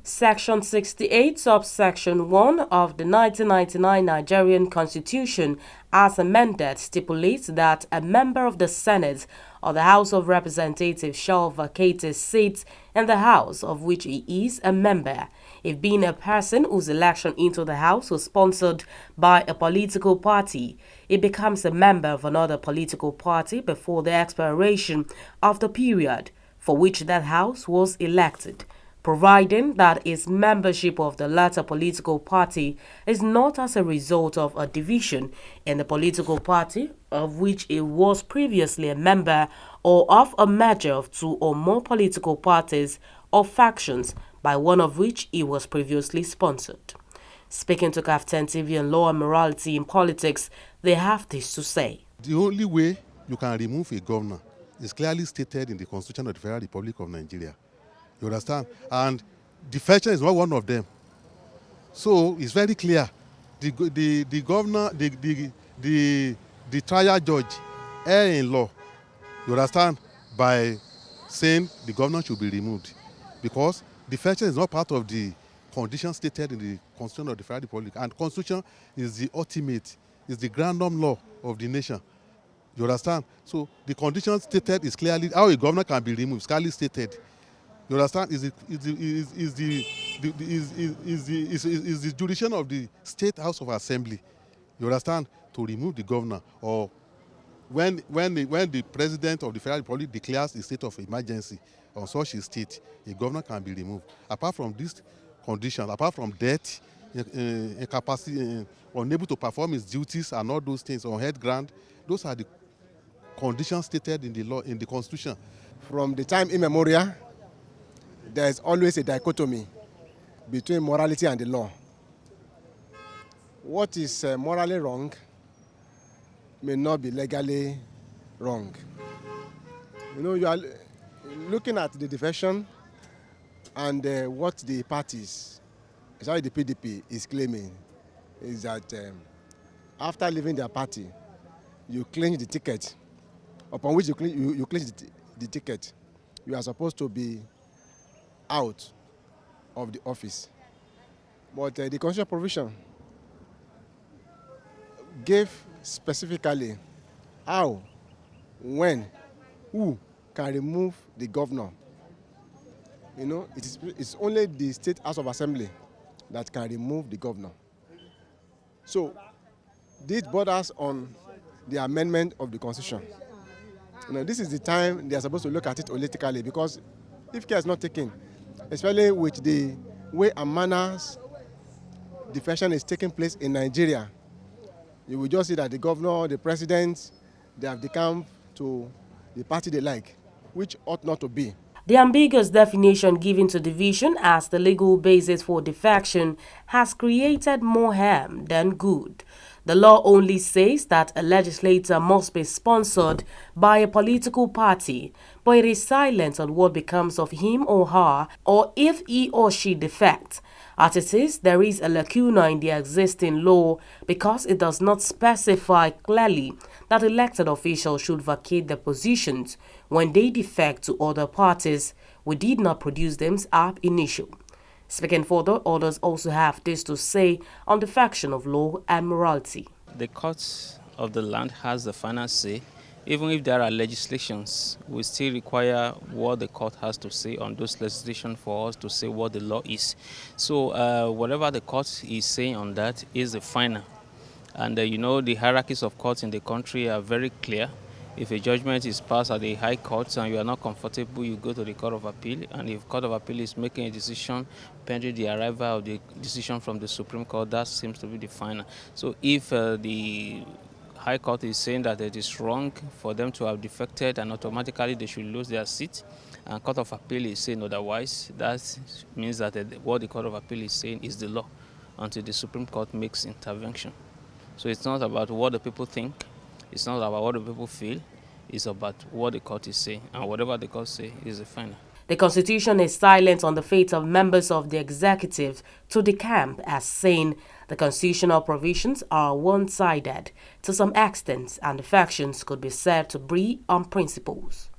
Section 68, subsection 1 of the 1999 Nigerian Constitution, as amended, stipulates that a member of the Senate or the House of Representatives shall vacate a seat in the House of which he is a member, if being a person whose election into the House was sponsored by a political party, he becomes a member of another political party before the expiration of the period for which that House was elected, providing that his membership of the latter political party is not as a result of a division in the political party of which he was previously a member, or of a merger of two or more political parties or factions by one of which he was previously sponsored. Speaking to KAFTAN TV on law and morality in politics, they have this to say. The only way you can remove a governor is clearly stated in the Constitution of the Federal Republic of Nigeria. You understand? And defection is not one of them. So it's very clear. The governor, the trial judge, in law, you understand, by saying the governor should be removed, because defection is not part of the conditions stated in the Constitution of the Federal Republic. And Constitution is the ultimate, is the random law of the nation. You understand? So the conditions stated is clearly how a governor can be removed. It's clearly stated. You understand? Is the jurisdiction of the State House of Assembly, you understand, to remove the governor, or when the President of the Federal Republic declares a state of emergency on such a state, a governor can be removed. Apart from this condition, apart from death, incapacity, unable to perform his duties and all those things on head ground, those are the conditions stated in the law, in the Constitution. From the time immemorial, there is always a dichotomy between morality and the law. What is morally wrong may not be legally wrong. You know, you are looking at the defection and what the parties, especially the PDP, is claiming is that after leaving their party, you clinch the ticket. Upon which you clinch the ticket, you are supposed to be out of the office. But the constitutional provision gave specifically how, when, who can remove the governor. You know, it's only the State House of Assembly that can remove the governor. So this borders on the amendment of the Constitution. You know, this is the time they are supposed to look at it holistically, because if care is not taken, especially with the way and manners defection is taking place in Nigeria, you will just see that the governor, the president, they have decamped to the party they like, which ought not to be. The ambiguous definition given to division as the legal basis for defection has created more harm than good. The law only says that a legislator must be sponsored by a political party, but it is silent on what becomes of him or her, or if he or she defects. As it is, there is a lacuna in the existing law because it does not specify clearly that elected officials should vacate their positions when they defect to other parties. We did not produce them ab initio. Speaking further, others also have this to say on the faction of law and morality. The court of the land has the final say. Even if there are legislations, we still require what the court has to say on those legislations for us to say what the law is. So whatever the court is saying on that is the final. And you know, the hierarchies of courts in the country are very clear. If a judgment is passed at the High Court and you are not comfortable, you go to the Court of Appeal. And if Court of Appeal is making a decision pending the arrival of the decision from the Supreme Court, that seems to be the final. So if the High Court is saying that it is wrong for them to have defected and automatically they should lose their seat, and Court of Appeal is saying otherwise, that means that what the Court of Appeal is saying is the law until the Supreme Court makes intervention. So it's not about what the people think. It's not about what the people feel, it's about what the court is saying, and whatever the court says is the final. The Constitution is silent on the fate of members of the executive to decamp, as saying the constitutional provisions are one-sided to some extent and the factions could be said to be on principles.